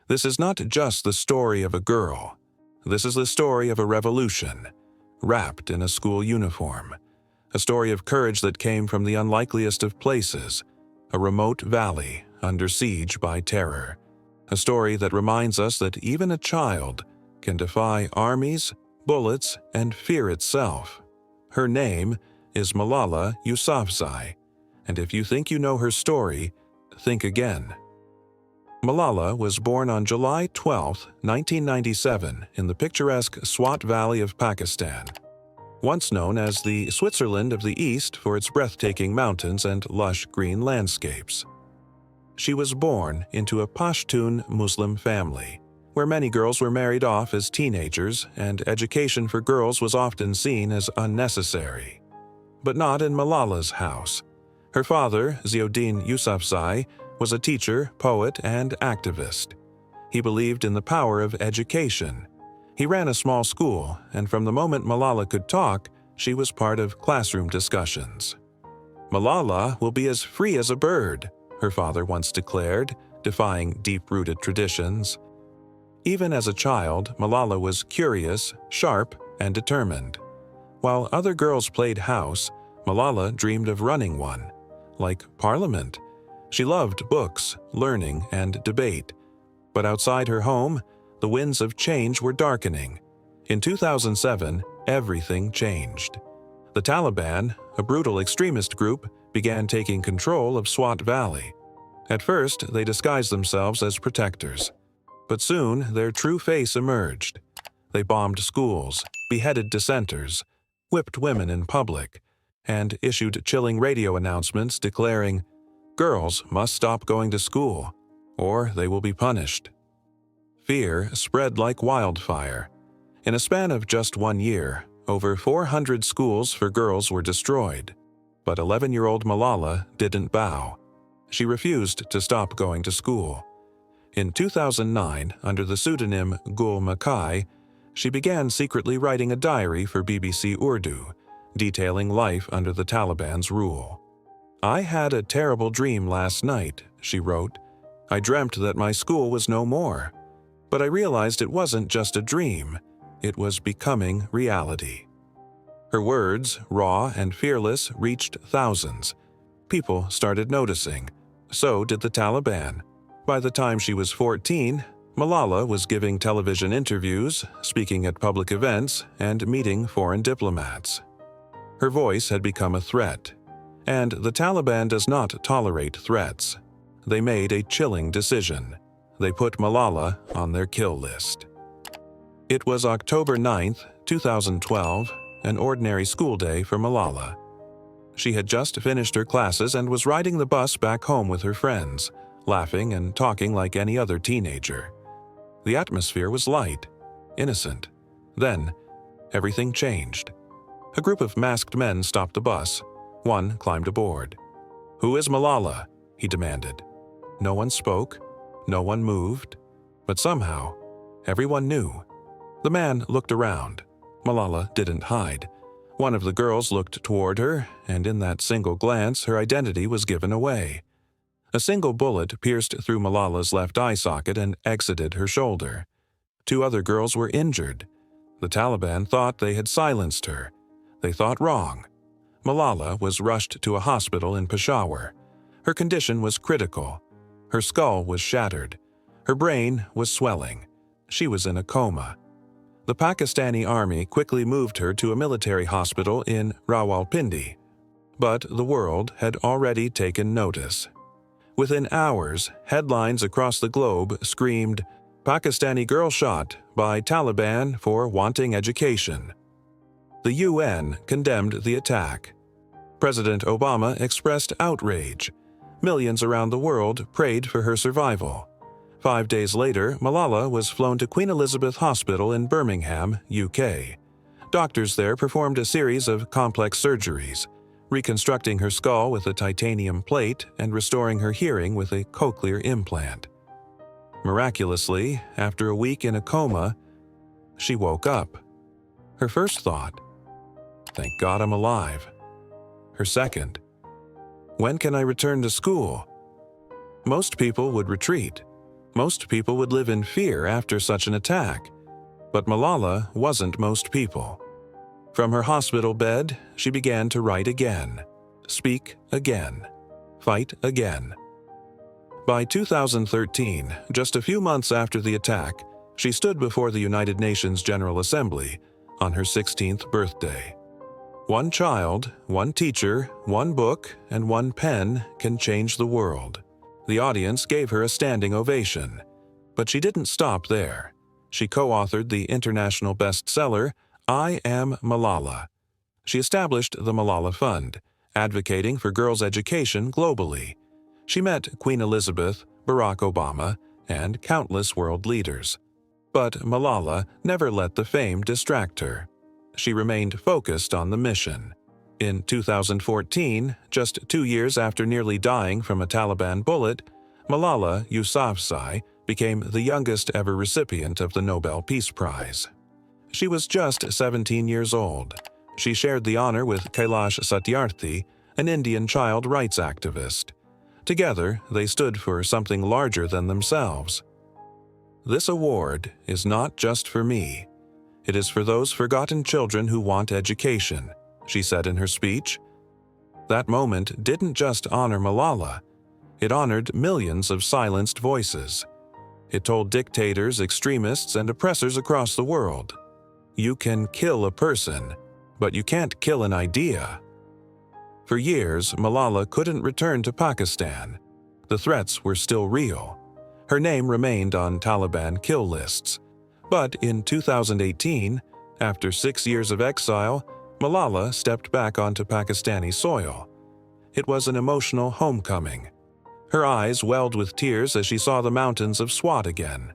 This is not just the story of a girl. This is the story of a revolution, wrapped in a school uniform. A story of courage that came from the unlikeliest of places, a remote valley under siege by terror. A story that reminds us that even a child can defy armies, bullets, and fear itself. Her name is Malala Yousafzai, and if you think you know her story, think again. Malala was born on July 12, 1997, in the picturesque Swat Valley of Pakistan, once known as the Switzerland of the East for its breathtaking mountains and lush green landscapes. She was born into a Pashtun Muslim family, where many girls were married off as teenagers and education for girls was often seen as unnecessary. But not in Malala's house. Her father, Ziauddin Yousafzai, was a teacher, poet, and activist. He believed in the power of education. He ran a small school, and from the moment Malala could talk, she was part of classroom discussions. "Malala will be as free as a bird," her father once declared, defying deep-rooted traditions. Even as a child, Malala was curious, sharp, and determined. While other girls played house, Malala dreamed of running one, like Parliament. She loved books, learning, and debate. But outside her home, the winds of change were darkening. In 2007, everything changed. The Taliban, a brutal extremist group, began taking control of Swat Valley. At first, they disguised themselves as protectors. But soon, their true face emerged. They bombed schools, beheaded dissenters, whipped women in public, and issued chilling radio announcements declaring, "Girls must stop going to school, or they will be punished." Fear spread like wildfire. In a span of just 1 year, over 400 schools for girls were destroyed. But 11-year-old Malala didn't bow. She refused to stop going to school. In 2009, under the pseudonym Gul Makai, she began secretly writing a diary for BBC Urdu, detailing life under the Taliban's rule. "I had a terrible dream last night," she wrote. "I dreamt that my school was no more. But I realized it wasn't just a dream, it was becoming reality." Her words, raw and fearless, reached thousands. People started noticing. So did the Taliban. By the time she was 14, Malala was giving television interviews, speaking at public events, and meeting foreign diplomats. Her voice had become a threat. And the Taliban does not tolerate threats. They made a chilling decision. They put Malala on their kill list. It was October 9, 2012, an ordinary school day for Malala. She had just finished her classes and was riding the bus back home with her friends, laughing and talking like any other teenager. The atmosphere was light, innocent. Then, everything changed. A group of masked men stopped the bus. One climbed aboard. "Who is Malala?" he demanded. No one spoke. No one moved, but somehow, everyone knew. The man looked around. Malala didn't hide. One of the girls looked toward her, and in that single glance, her identity was given away. A single bullet pierced through Malala's left eye socket and exited her shoulder. 2 other girls were injured. The Taliban thought they had silenced her. They thought wrong. Malala was rushed to a hospital in Peshawar. Her condition was critical. Her skull was shattered. Her brain was swelling. She was in a coma. The Pakistani army quickly moved her to a military hospital in Rawalpindi. But the world had already taken notice. Within hours, headlines across the globe screamed, "Pakistani girl shot by Taliban for wanting education." The UN condemned the attack. President Obama expressed outrage. Millions around the world prayed for her survival. 5 days later, Malala was flown to Queen Elizabeth Hospital in Birmingham, UK. Doctors there performed a series of complex surgeries, reconstructing her skull with a titanium plate and restoring her hearing with a cochlear implant. Miraculously, after a week in a coma, she woke up. Her first thought, "Thank God I'm alive." Her second, "When can I return to school?" Most people would retreat. Most people would live in fear after such an attack, but Malala wasn't most people. From her hospital bed, she began to write again, speak again, fight again. By 2013, just a few months after the attack, she stood before the United Nations General Assembly on her 16th birthday. One child, one teacher, one book, and one pen can change the world. The audience gave her a standing ovation. But she didn't stop there. She co-authored the international bestseller, I Am Malala. She established the Malala Fund, advocating for girls' education globally. She met Queen Elizabeth, Barack Obama, and countless world leaders. But Malala never let the fame distract her. She remained focused on the mission. In 2014, just 2 years after nearly dying from a Taliban bullet, Malala Yousafzai became the youngest ever recipient of the Nobel Peace Prize. She was just 17 years old. She shared the honor with Kailash Satyarthi, an Indian child rights activist. Together, they stood for something larger than themselves. This award is not just for me. It is for those forgotten children who want education, she said in her speech. That moment didn't just honor Malala. It honored millions of silenced voices. It told dictators, extremists, and oppressors across the world, you can kill a person, but you can't kill an idea. For years, Malala couldn't return to Pakistan. The threats were still real. Her name remained on Taliban kill lists. But in 2018, after 6 years of exile, Malala stepped back onto Pakistani soil. It was an emotional homecoming. Her eyes welled with tears as she saw the mountains of Swat again.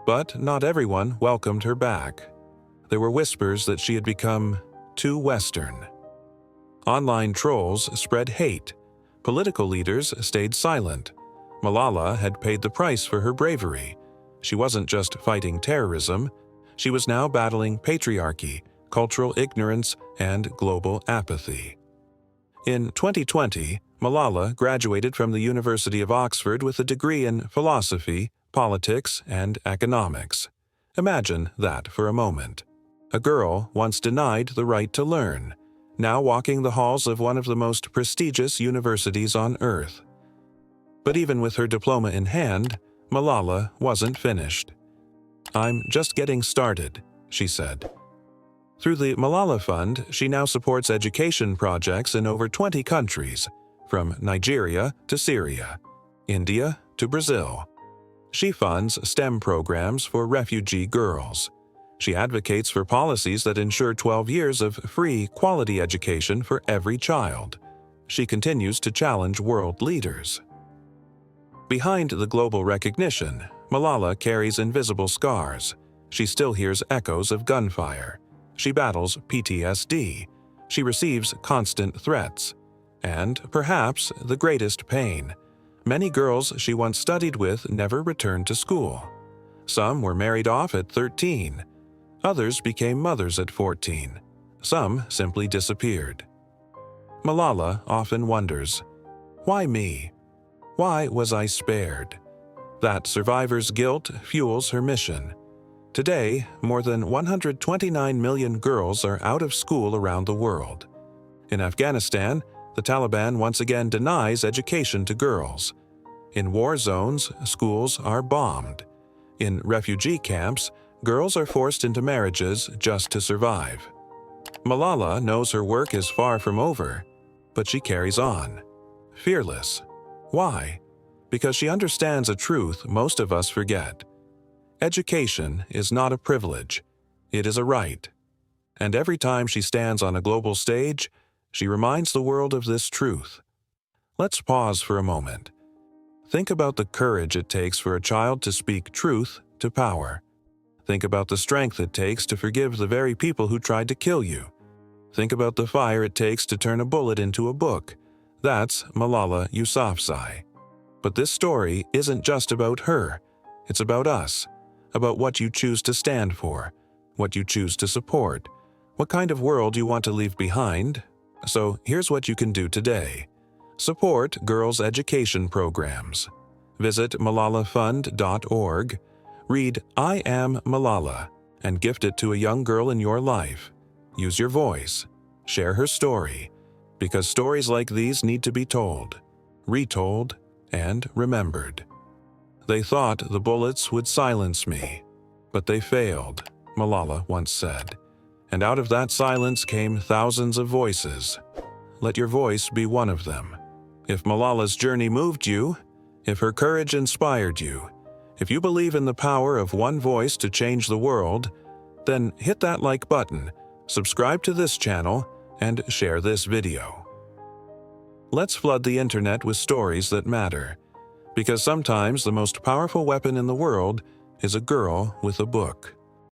But not everyone welcomed her back. There were whispers that she had become too Western. Online trolls spread hate. Political leaders stayed silent. Malala had paid the price for her bravery. She wasn't just fighting terrorism. She was now battling patriarchy, cultural ignorance, and global apathy. In 2020, Malala graduated from the University of Oxford with a degree in philosophy, politics, and economics. Imagine that for a moment. A girl once denied the right to learn, now walking the halls of one of the most prestigious universities on earth. But even with her diploma in hand, Malala wasn't finished. I'm just getting started, she said. Through the Malala Fund, she now supports education projects in over 20 countries, from Nigeria to Syria, India to Brazil. She funds STEM programs for refugee girls. She advocates for policies that ensure 12 years of free, quality education for every child. She continues to challenge world leaders. Behind the global recognition, Malala carries invisible scars. She still hears echoes of gunfire. She battles PTSD. She receives constant threats. And, perhaps, the greatest pain. Many girls she once studied with never returned to school. Some were married off at 13. Others became mothers at 14. Some simply disappeared. Malala often wonders, why me? Why was I spared? That survivor's guilt fuels her mission. Today, more than 129 million girls are out of school around the world. In Afghanistan, the Taliban once again denies education to girls. In war zones, schools are bombed. In refugee camps, girls are forced into marriages just to survive. Malala knows her work is far from over, but she carries on, fearless. Why? Because she understands a truth most of us forget. Education is not a privilege, it is a right. And every time she stands on a global stage, she reminds the world of this truth. Let's pause for a moment. Think about the courage it takes for a child to speak truth to power. Think about the strength it takes to forgive the very people who tried to kill you. Think about the fire it takes to turn a bullet into a book. That's Malala Yousafzai. But this story isn't just about her. It's about us, about what you choose to stand for, what you choose to support, what kind of world you want to leave behind. So here's what you can do today. Support girls' education programs. Visit malalafund.org, read I Am Malala, and gift it to a young girl in your life. Use your voice. Share her story, because stories like these need to be told, retold, and remembered. They thought the bullets would silence me, but they failed, Malala once said. And out of that silence came thousands of voices. Let your voice be one of them. If Malala's journey moved you, if her courage inspired you, if you believe in the power of one voice to change the world, then hit that like button, subscribe to this channel, and share this video. Let's flood the internet with stories that matter, because sometimes the most powerful weapon in the world is a girl with a book.